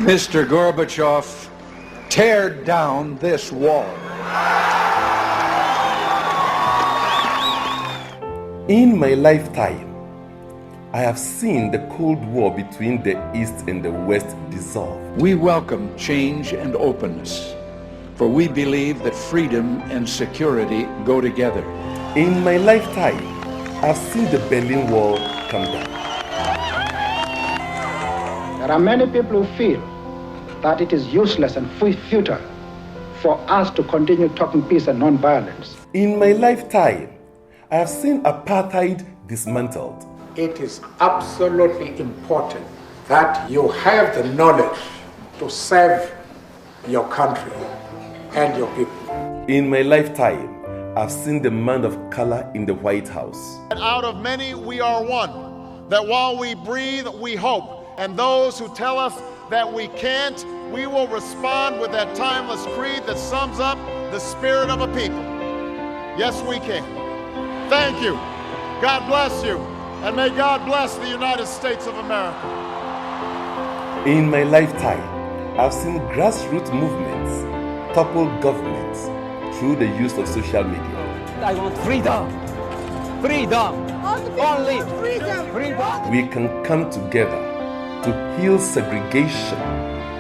Mr. Gorbachev, tear down this wall. In my lifetime, I have seen the Cold War between the East and the West dissolve. We welcome change and openness, for we believe that freedom and security go together. In my lifetime, I've seen the Berlin Wall come down. There are many people who feel that it is useless and futile for us to continue talking peace and non-violence. In my lifetime, I have seen apartheid dismantled. It is absolutely important that you have the knowledge to serve your country and your people. In my lifetime, I've seen the man of color in the White House. Out of many, we are one. That while we breathe, we hope. And those who tell us that we can't, we will respond with that timeless creed that sums up the spirit of a people. Yes, we can. Thank you. God bless you. And may God bless the United States of America. In my lifetime, I've seen grassroots movements topple governments through the use of social media. I want freedom. Freedom. Only freedom. Freedom. We can come together to heal segregation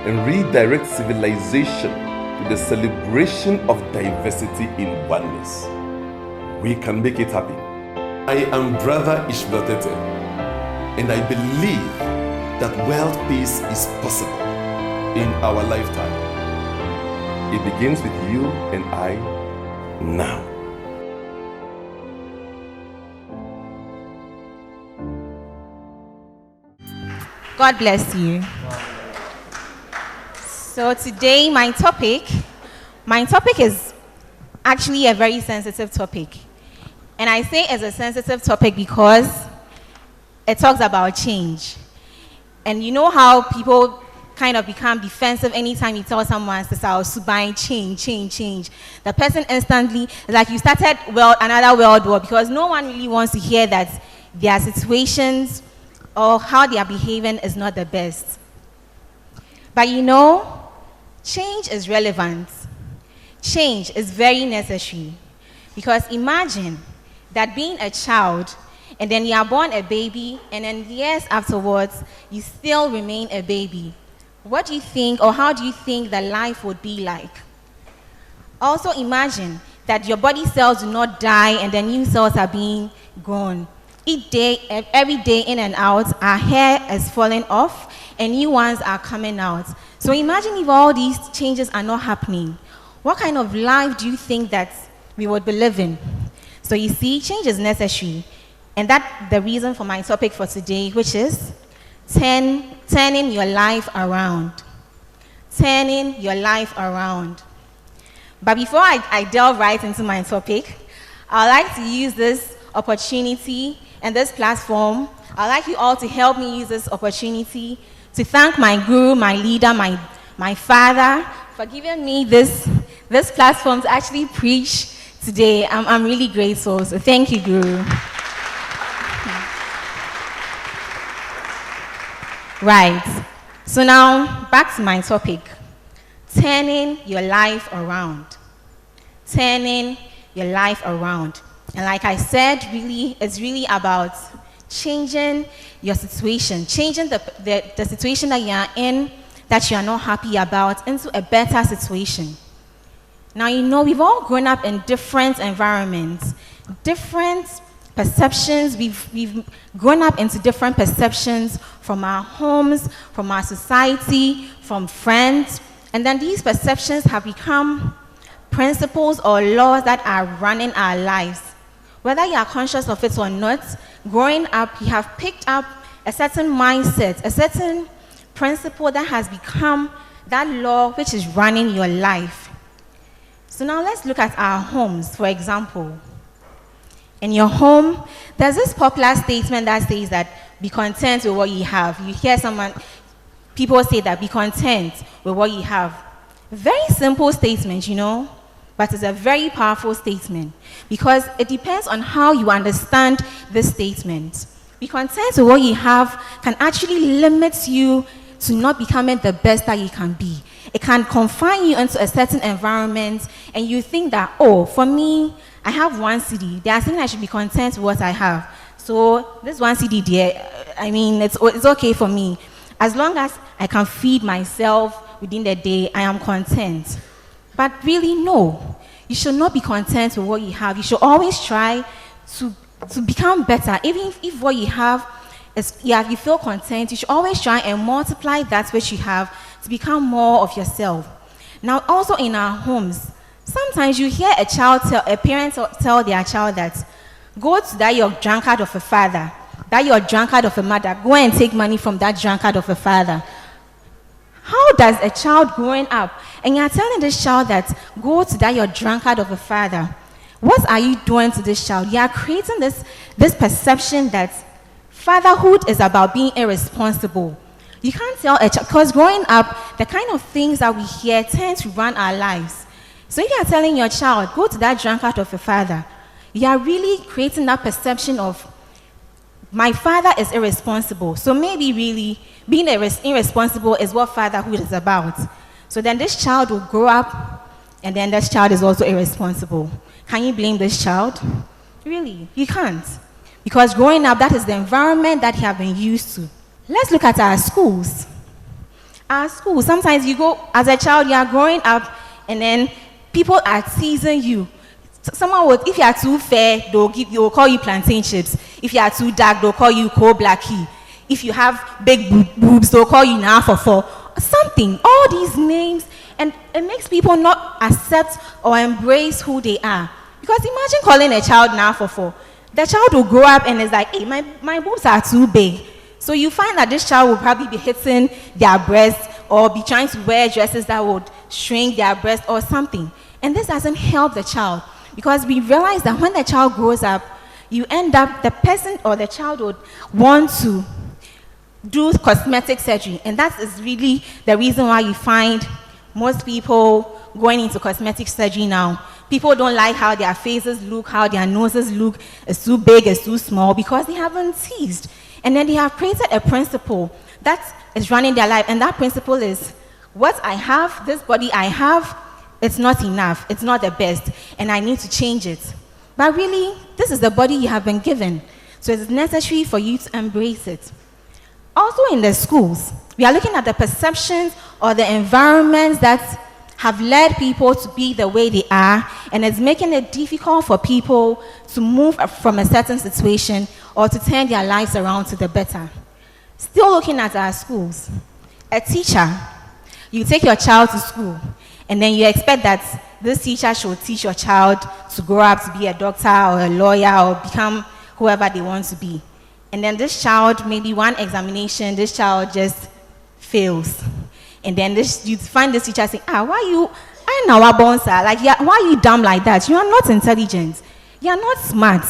and redirect civilization to the celebration of diversity in oneness. We can make it happen. I am Brother Ishmael Tete, and I believe that world peace is possible in our lifetime. It begins with you and I now. God bless you. So today my topic is actually a very sensitive topic. And I say it's a sensitive topic because it talks about change. And you know how people kind of become defensive anytime you tell someone, change. The person instantly, like you started another world war, because no one really wants to hear that their situations or how they are behaving is not the best. But you know, change is relevant. Change is very necessary. Because imagine that being a child, and then you are born a baby, and then years afterwards, you still remain a baby. What do you think, or how do you think that life would be like? Also imagine that your body cells do not die, and then new cells are being grown. Every day in and out, our hair is falling off, and new ones are coming out. So imagine if all these changes are not happening. What kind of life do you think that we would be living? So you see, change is necessary. And that's the reason for my topic for today, which is turning your life around. Turning your life around. But before I delve right into my topic, I'd like to use this opportunity and this platform. I'd like you all to help me use this opportunity to thank my guru, my leader, my father, for giving me this platform to actually preach today. I'm really grateful, so thank you, Guru. Right, so now back to my topic. Turning your life around. Turning your life around. And like I said, it's really about changing your situation, changing the situation that you are in, that you are not happy about, into a better situation. Now, you know, we've all grown up in different environments, different perceptions. We've grown up into different perceptions from our homes, from our society, from friends. And then these perceptions have become principles or laws that are running our lives. Whether you are conscious of it or not, growing up, you have picked up a certain mindset, a certain principle that has become that law which is running your life. So now let's look at our homes, for example. In your home, there's this popular statement that says that be content with what you have. You hear people say that be content with what you have. Very simple statement, you know, but it's a very powerful statement because it depends on how you understand this statement. Be content with what you have can actually limit you to not becoming the best that you can be. It can confine you into a certain environment, and you think that, oh, for me, I have 1 cedi. They are saying I should be content with what I have. So this 1 cedi there, I mean, it's okay for me. As long as I can feed myself within the day, I am content. But really, no. You should not be content with what you have. You should always try to become better. Even if what you have is, you feel content, you should always try and multiply that which you have to become more of yourself. Now, also in our homes, sometimes you hear a parent tell their child that, go to that your drunkard of a father, that your drunkard of a mother, go and take money from that drunkard of a father. How does a child growing up, and you're telling this child that, go to that your drunkard of a father, what are you doing to this child? You are creating this perception that fatherhood is about being irresponsible. You can't tell a child, because growing up, the kind of things that we hear tend to run our lives. So if you are telling your child, go to that drunkard of a father, you are really creating that perception of, my father is irresponsible. So maybe really being irresponsible is what fatherhood is about. So then this child will grow up, and then this child is also irresponsible. Can you blame this child? Really, you can't. Because growing up, that is the environment that you have been used to. Let's look at our schools. Our schools, sometimes you go, as a child, you are growing up, and then people are teasing you. Someone would, if you are too fair, they'll call you plantain chips. If you are too dark, they'll call you coal blackie. If you have big boobs, they'll call you Ansahfuah. Something, all these names, and it makes people not accept or embrace who they are. Because imagine calling a child Ansahfuah. The child will grow up and is like, hey, my boobs are too big. So you find that this child will probably be hitting their breasts or be trying to wear dresses that would shrink their breasts or something. And this doesn't help the child. Because we realize that when the child grows up, you end up, the person or the child would want to do cosmetic surgery. And that is really the reason why you find most people going into cosmetic surgery now. People don't like how their faces look, how their noses look. It's too big, it's too small, because they haven't teased. And then they have created a principle that is running their life. And that principle is, what I have, this body I have, it's not enough, it's not the best, and I need to change it. But really, this is the body you have been given, so it's necessary for you to embrace it. Also in the schools, we are looking at the perceptions or the environments that have led people to be the way they are, and it's making it difficult for people to move from a certain situation or to turn their lives around to the better. Still looking at our schools, a teacher, you take your child to school, and then you expect that this teacher should teach your child to grow up to be a doctor or a lawyer or become whoever they want to be. And then this child, maybe one examination, this child just fails. And then you find this teacher saying, why are you dumb like that? You are not intelligent. You are not smart.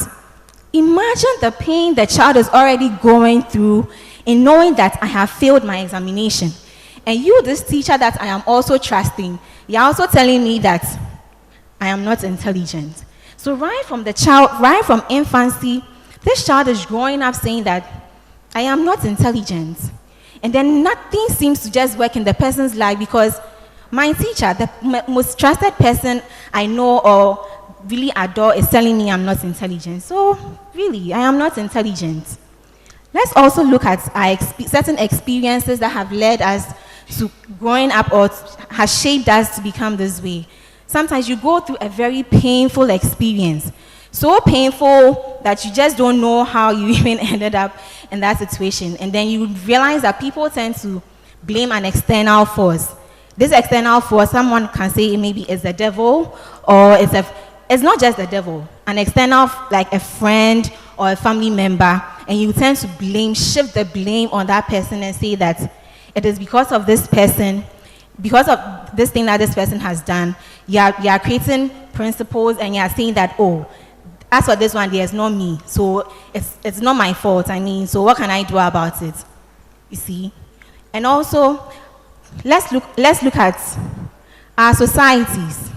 Imagine the pain the child is already going through in knowing that I have failed my examination. And you, this teacher that I am also trusting, you're also telling me that I am not intelligent. So right from infancy, this child is growing up saying that I am not intelligent. And then nothing seems to just work in the person's life, because my teacher, the most trusted person I know or really adore, is telling me I'm not intelligent. So really, I am not intelligent. Let's also look at certain experiences that have led us to growing up or has shaped us to become this way. Sometimes you go through a very painful experience, so painful that you just don't know how you even ended up in that situation. And then you realize that people tend to blame an external force. This external force, someone can say maybe it's the devil, or it's not just the devil, an external, like a friend or a family member, and you tend to shift the blame on that person and say that it is because of this person, because of this thing that this person has done. You are creating principles, and you are saying that, oh, as for this one, there's not me, so it's not my fault. I mean, so what can I do about it? You see? And also, let's look at our societies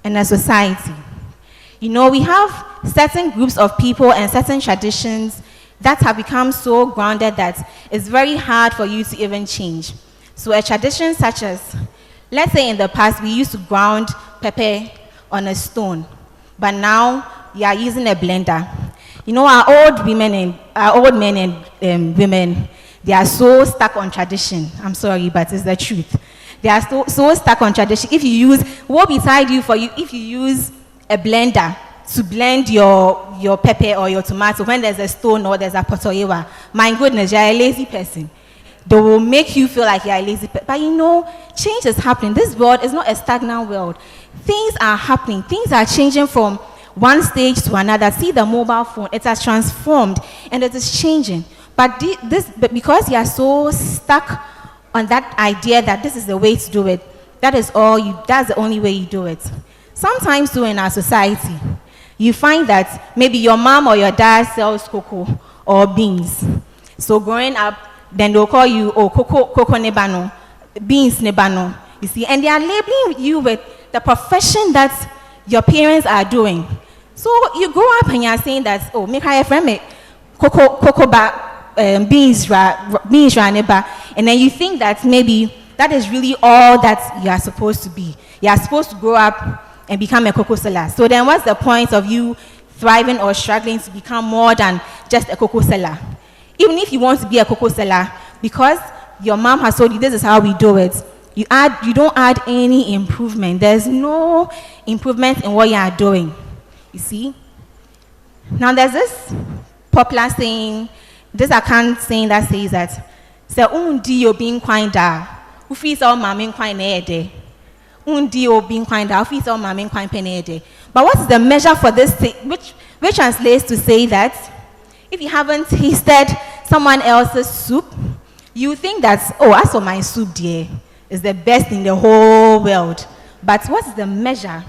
and our society. You know, we have certain groups of people and certain traditions that have become so grounded that it's very hard for you to even change. So a tradition such as, let's say in the past we used to ground pepper on a stone, but now you are using a blender. You know, our old men and women, they are so stuck on tradition. I'm sorry, but it's the truth. They are so stuck on tradition. If you use, what beside you for you, if you use a blender to blend your pepper or your tomato when there's a stone or there's a potoyewa, my goodness, you're a lazy person. They will make you feel like you're a lazy person. But you know, change is happening. This world is not a stagnant world. Things are happening. Things are changing from one stage to another. See the mobile phone, it has transformed and it is changing. But because you are so stuck on that idea that this is the way to do it, that's the only way you do it. Sometimes too in our society, you find that maybe your mom or your dad sells cocoa or beans. So growing up, then they'll call you, oh, cocoa nebano, beans nebano. You see, and they are labeling you with the profession that your parents are doing. So you grow up and you're saying that, oh, make a friend me cocoa beans neba, and then you think that maybe that is really all that you are supposed to be. You are supposed to grow up and become a cocoa seller. So then what's the point of you thriving or struggling to become more than just a cocoa seller? Even if you want to be a cocoa seller, because your mom has told you this is how we do it, you don't add any improvement. There's no improvement in what you are doing. You see? Now there's this popular saying, this account saying that says that, "Se undi yo being kwinda, ufis all mamin kwinede. Undi yo being kwinda, ufis all mamin kwinpenede." But what is the measure for this thing, which translates to say that if you haven't tasted someone else's soup, you think that, oh, as for my soup, dear, is the best in the whole world. But what is the measure?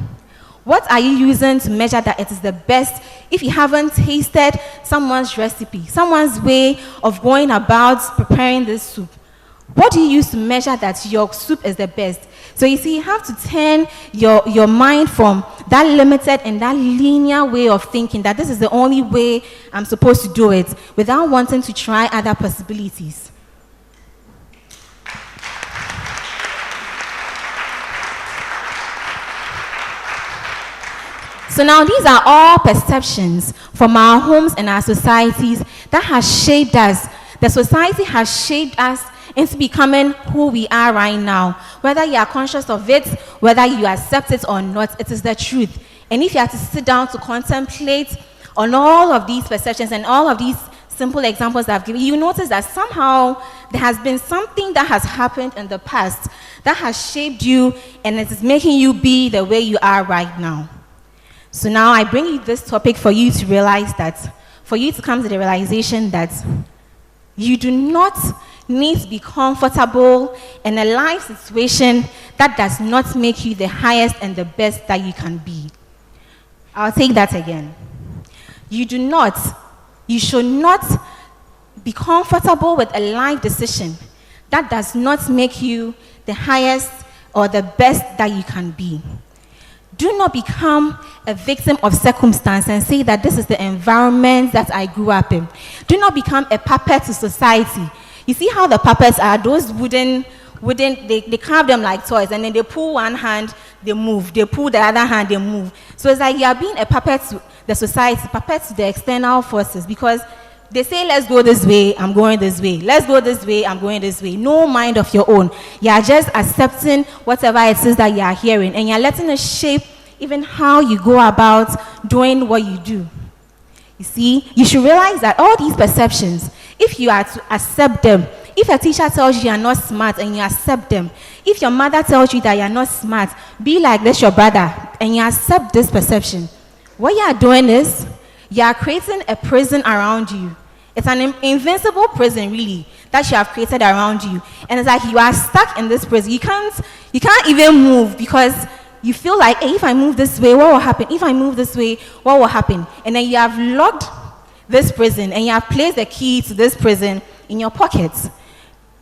What are you using to measure that it is the best if you haven't tasted someone's recipe, someone's way of going about preparing this soup? What do you use to measure that your soup is the best? So you see, you have to turn your mind from that limited and that linear way of thinking that this is the only way I'm supposed to do it without wanting to try other possibilities. So now these are all perceptions from our homes and our societies that has shaped us. The society has shaped us into becoming who we are right now. Whether you are conscious of it, whether you accept it or not, it is the truth. And if you have to sit down to contemplate on all of these perceptions and all of these simple examples I've given you, notice that somehow there has been something that has happened in the past that has shaped you and it is making you be the way you are right now. So now I bring you this topic for you to realize that, for you to come to the realization that you do not need to be comfortable in a life situation that does not make you the highest and the best that you can be. I'll take that again. You should not be comfortable with a life decision that does not make you the highest or the best that you can be. Do not become a victim of circumstance and say that this is the environment that I grew up in. Do not become a puppet to society. You see how the puppets are, those wooden they carve them like toys, and then they pull one hand, they move. They pull the other hand, they move. So it's like you are being a puppet to the society, puppet to the external forces, because they say, let's go this way, I'm going this way. Let's go this way, I'm going this way. No mind of your own. You are just accepting whatever it is that you are hearing, and you're letting it shape even how you go about doing what you do. You see, you should realize that all these perceptions, if you are to accept them, if a teacher tells you you are not smart and you accept them, if your mother tells you that you are not smart, be like this your brother, and you accept this perception, what you are doing is, you are creating a prison around you. It's an invincible prison, really, that you have created around you. And it's like you are stuck in this prison. You can't even move because you feel like, hey, if I move this way, what will happen? If I move this way, what will happen? And then you have locked this prison and you have placed the key to this prison in your pockets.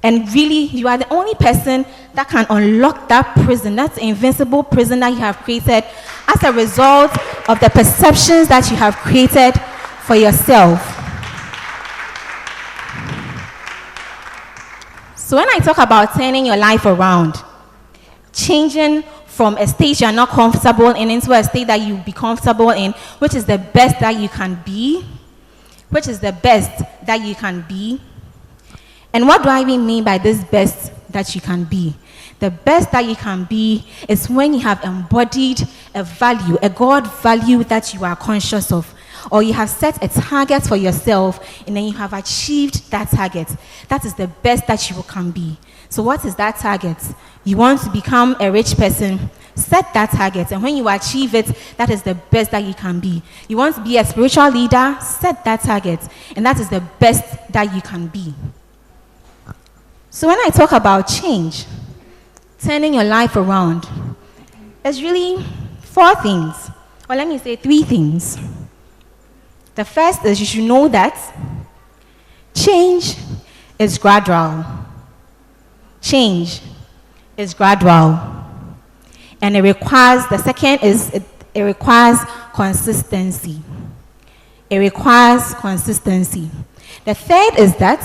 And really, you are the only person that can unlock that prison, that invincible prison that you have created as a result of the perceptions that you have created for yourself. So when I talk about turning your life around, changing from a state you are not comfortable in into a state that you'll be comfortable in, which is the best that you can be, which is the best that you can be. And what do I even mean by this best that you can be? The best that you can be is when you have embodied a value, a God value that you are conscious of, or you have set a target for yourself and then you have achieved that target. That is the best that you can be. So what is that target? You want to become a rich person, set that target, and when you achieve it, that is the best that you can be. You want to be a spiritual leader, set that target, and that is the best that you can be. So when I talk about change, turning your life around, it's really 4 things, or let me say 3 things. The first is you should know that change is gradual. Change is gradual. And it requires, the second is it requires consistency. It requires consistency. The third is that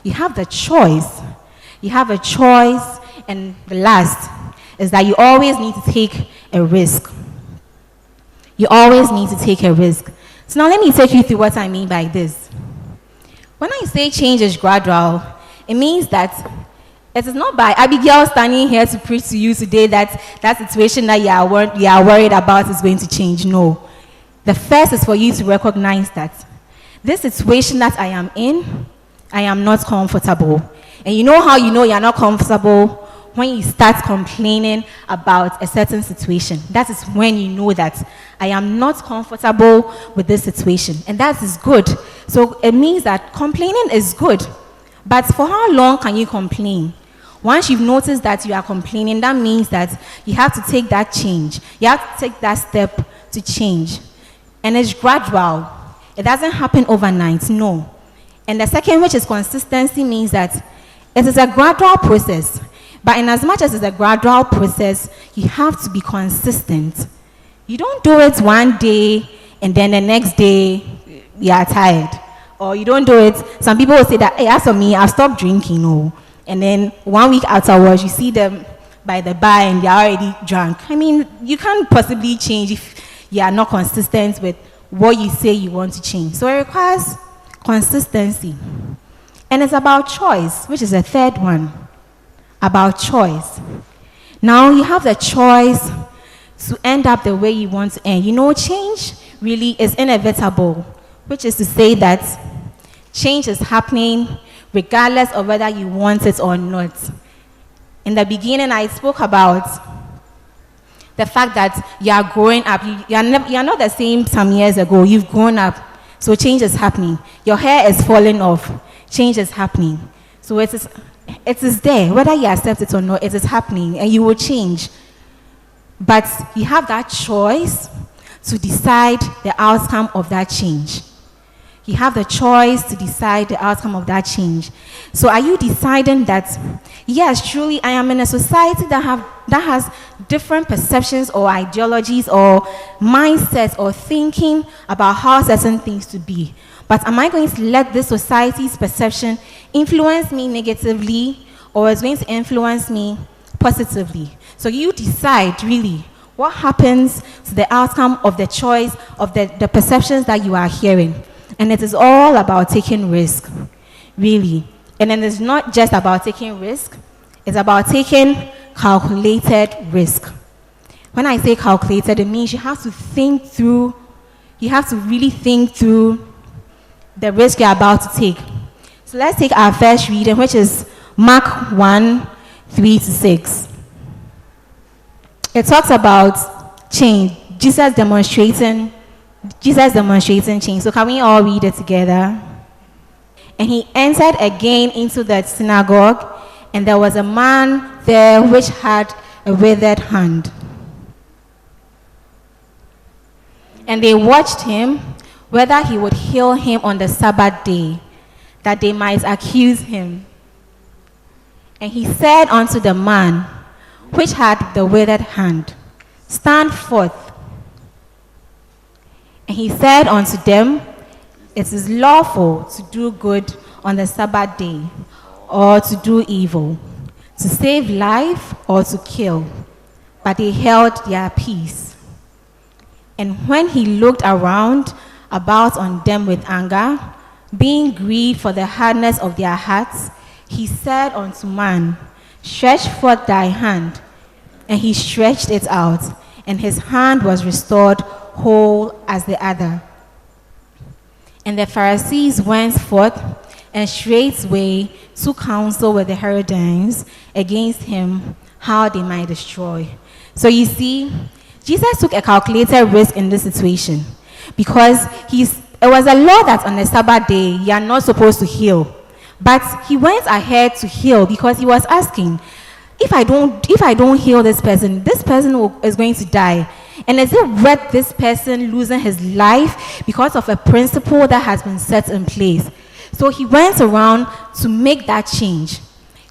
you have the choice. You have a choice. And the last is that you always need to take a risk. You always need to take a risk. So now let me take you through what I mean by this. When I say change is gradual, it means that it is not by Abigail standing here to preach to you today that that situation that you are worried about is going to change. No. The first is for you to recognize that this situation that I am in, I am not comfortable. And you know how you know you're not comfortable? When you start complaining about a certain situation. That is when you know that I am not comfortable with this situation. And that is good. So it means that complaining is good. But for how long can you complain? Once you've noticed that you are complaining, that means that you have to take that change. You have to take that step to change. And it's gradual. It doesn't happen overnight, no. And the second, which is consistency, means that it is a gradual process. But in as much as it's a gradual process, you have to be consistent. You don't do it one day and then the next day you are tired. Or you don't do it. Some people will say that, hey, as for me, I've stopped drinking. Oh. And then 1 week afterwards, you see them by the bar and they're already drunk. I mean, you can't possibly change if you are not consistent with what you say you want to change. So it requires consistency. And it's about choice, which is the third one. About choice. Now you have the choice to end up the way you want to end. You know, change really is inevitable, which is to say that change is happening regardless of whether you want it or not. In the beginning, I spoke about the fact that you are growing up. You are not the same some years ago. You've grown up, so change is happening. Your hair is falling off. Change is happening. So it is there. Whether you accept it or not, it is happening, and you will change. But you have that choice to decide the outcome of that change. You have the choice to decide the outcome of that change. So are you deciding that, yes, truly, I am in a society that has different perceptions or ideologies or mindsets or thinking about how certain things to be. But am I going to let this society's perception influence me negatively, or is it going to influence me positively? So you decide, really, what happens to the outcome of the choice of the perceptions that you are hearing. And it is all about taking risk, really. And then it's not just about taking risk, it's about taking calculated risk. When I say calculated, it means you have to think through, you have to really think through the risk you're about to take. So let's take our first reading, which is Mark 1, 3-6. It talks about change, Jesus demonstrating change. So can we all read it together? And he entered again into the synagogue, and there was a man there which had a withered hand. And they watched him, whether he would heal him on the Sabbath day, that they might accuse him. And he said unto the man which had the withered hand, Stand forth. And he said unto them, It is lawful to do good on the Sabbath day. or to do evil, to save life or to kill. But they held their peace. And when he looked around about on them with anger, being grieved for the hardness of their hearts, he said unto man, Stretch forth thy hand. And he stretched it out, and his hand was restored whole as the other. And the Pharisees went forth, and straightway took counsel with the Herodians against him, how they might destroy. So you see, Jesus took a calculated risk in this situation, because it was a law that on the Sabbath day you are not supposed to heal. But he went ahead to heal because he was asking, if I don't heal this person is going to die. And is it worth this person losing his life because of a principle that has been set in place? So he went around to make that change.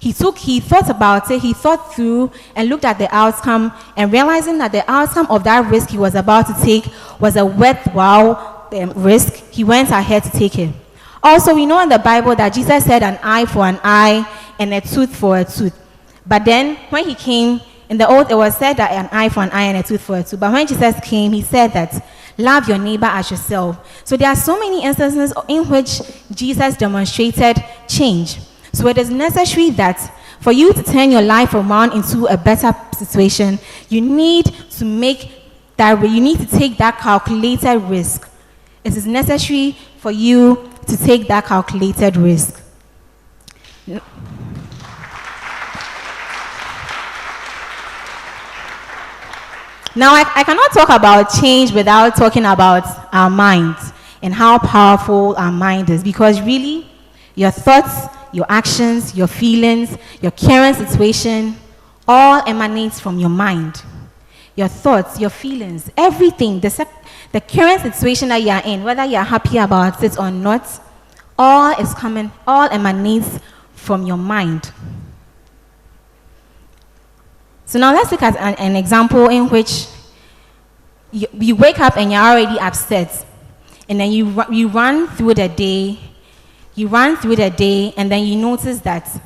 He thought about it, he thought through and looked at the outcome, and realizing that the outcome of that risk he was about to take was a worthwhile risk, he went ahead to take it. Also, we know in the Bible that Jesus said an eye for an eye and a tooth for a tooth. But then when he came, in the old, it was said that an eye for an eye and a tooth for a tooth. But when Jesus came, he said that love your neighbor as yourself. So there are so many instances in which Jesus demonstrated change. So it is necessary that for you to turn your life around into a better situation, you need to take that calculated risk. It is necessary for you to take that calculated risk. Now, I cannot talk about change without talking about our minds and how powerful our mind is, because really, your thoughts, your actions, your feelings, your current situation, all emanates from your mind. Your thoughts, your feelings, everything, the current situation that you are in, whether you are happy about it or not, all emanates from your mind. So now let's look at an example in which you wake up and you're already upset, and then you run through the day, and then you notice that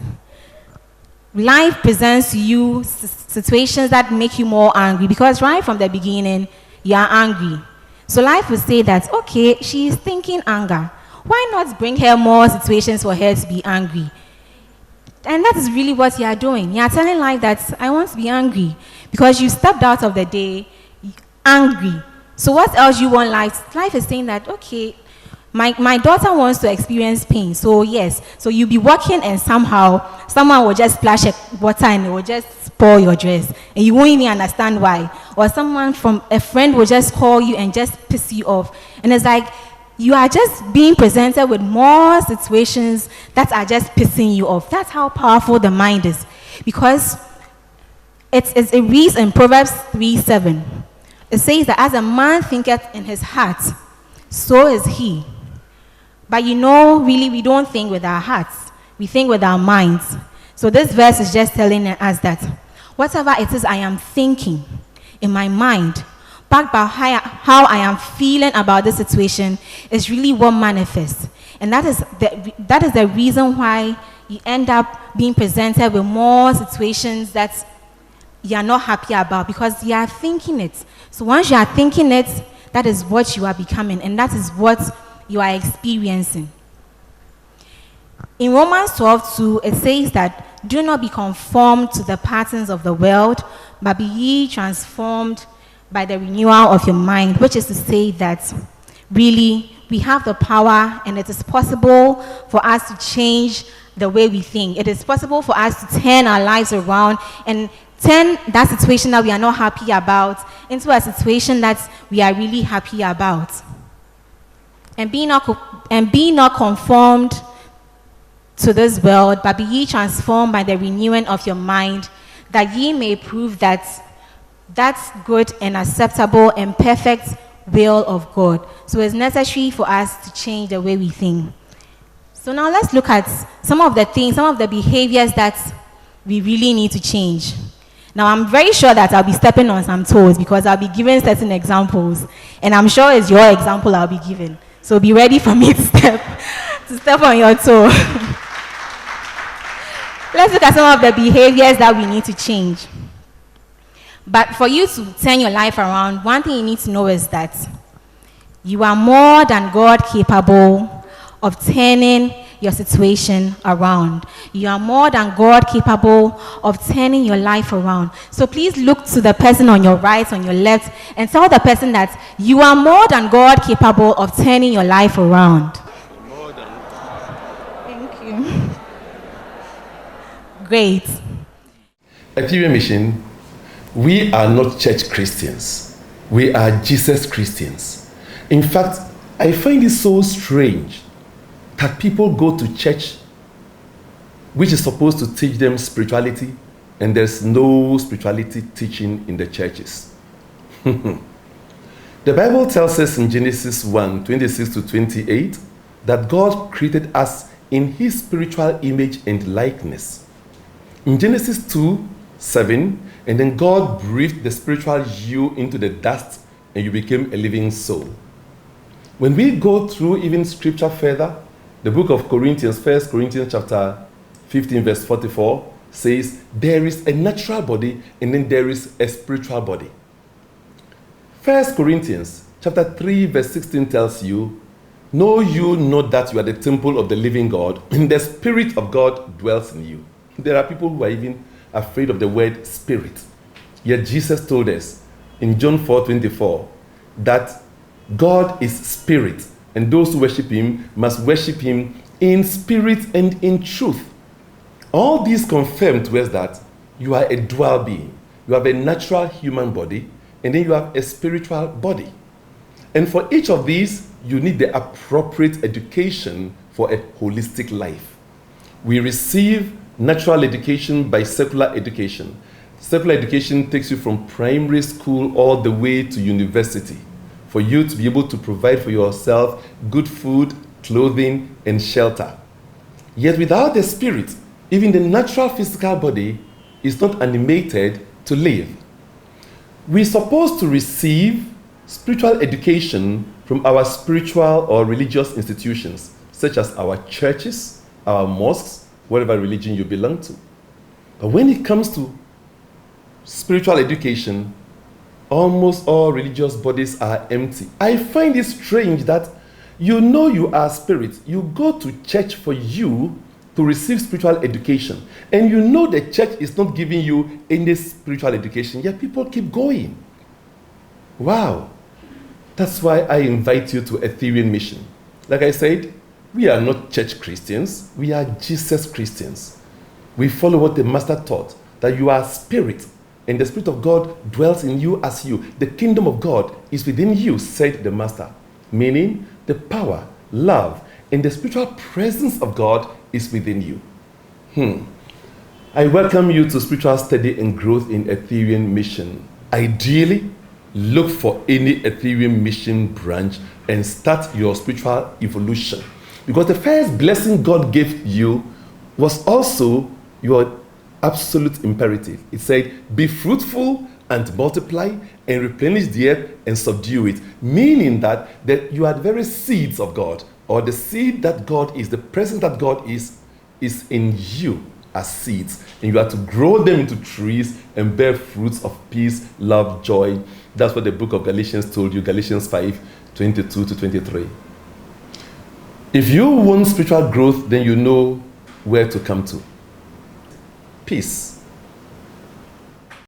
life presents you situations that make you more angry, because right from the beginning, you are angry. So life will say that, okay, she is thinking anger. Why not bring her more situations for her to be angry? And that is really what you are doing. You are telling life that I want to be angry, because you stepped out of the day angry. So what else you want life? Life is saying that, okay, my daughter wants to experience pain. So yes, so you'll be walking and somehow someone will just splash water and it will just spoil your dress, and you won't even understand why. Or a friend will just call you and just piss you off. And it's like, you are just being presented with more situations that are just pissing you off. That's how powerful the mind is. Because it reads in Proverbs 3:7. It says that as a man thinketh in his heart, so is he. But really we don't think with our hearts. We think with our minds. So this verse is just telling us that whatever it is I am thinking in my mind, backed by how I am feeling about this situation, is really what manifests. And that is the reason why you end up being presented with more situations that you are not happy about, because you are thinking it. So once you are thinking it, that is what you are becoming, and that is what you are experiencing. In Romans 12:2, it says that, do not be conformed to the patterns of the world, but be ye transformed by the renewal of your mind, which is to say that really we have the power, and it is possible for us to change the way we think. It is possible for us to turn our lives around and turn that situation that we are not happy about into a situation that we are really happy about. And be not conformed to this world, but be ye transformed by the renewing of your mind, that ye may prove that that's good and acceptable and perfect will of God. So it's necessary for us to change the way we think. So now let's look at some of the behaviors that we really need to change. Now I'm very sure that I'll be stepping on some toes, because I'll be giving certain examples, and I'm sure it's your example I'll be giving. So be ready for me to step on your toe. Let's look at some of the behaviors that we need to change. But for you to turn your life around, one thing you need to know is that you are more than God capable of turning your situation around. You are more than God capable of turning your life around. So please look to the person on your right, on your left, and tell the person that you are more than God capable of turning your life around. Thank you. Great. Ethereum Mission, we are not church Christians. We are Jesus Christians. In fact, I find it so strange that people go to church which is supposed to teach them spirituality, and there's no spirituality teaching in the churches. The Bible tells us in Genesis 1, 26 to 28, that God created us in his spiritual image and likeness. In Genesis 2, 7, and then God breathed the spiritual you into the dust, and you became a living soul. When we go through even scripture further, the book of Corinthians, 1 Corinthians chapter 15, verse 44, says, there is a natural body, and then there is a spiritual body. 1 Corinthians chapter 3, verse 16 tells you, know you not that you are the temple of the living God, and the Spirit of God dwells in you. There are people who are even afraid of the word spirit. Yet Jesus told us in John 4:24 that God is spirit, and those who worship him must worship him in spirit and in truth. All these confirm to us that you are a dual being. You have a natural human body, and then you have a spiritual body. And for each of these, you need the appropriate education for a holistic life. We receive natural education by secular education. Secular education takes you from primary school all the way to university, for you to be able to provide for yourself good food, clothing, and shelter. Yet without the spirit, even the natural physical body is not animated to live. We're supposed to receive spiritual education from our spiritual or religious institutions, such as our churches, our mosques, whatever religion you belong to. But when it comes to spiritual education, almost all religious bodies are empty. I find it strange that you know you are spirit, you go to church for you to receive spiritual education, and you know the church is not giving you any spiritual education, yet people keep going. Wow. That's why I invite you to Ethereum Mission. Like I said, we are not church Christians, we are Jesus Christians. We follow what the Master taught, that you are spirit, and the Spirit of God dwells in you as you. The kingdom of God is within you, said the Master. Meaning, the power, love, and the spiritual presence of God is within you. I welcome you to spiritual study and growth in Ethereum Mission. Ideally, look for any Ethereum Mission branch and start your spiritual evolution. Because the first blessing God gave you was also your absolute imperative. It said, be fruitful and multiply and replenish the earth and subdue it. Meaning that you are the very seeds of God, or the seed that God is, the presence that God is in you as seeds. And you are to grow them into trees and bear fruits of peace, love, joy. That's what the book of Galatians told you, Galatians 5:22 to 23. If you want spiritual growth, then you know where to come to. Peace.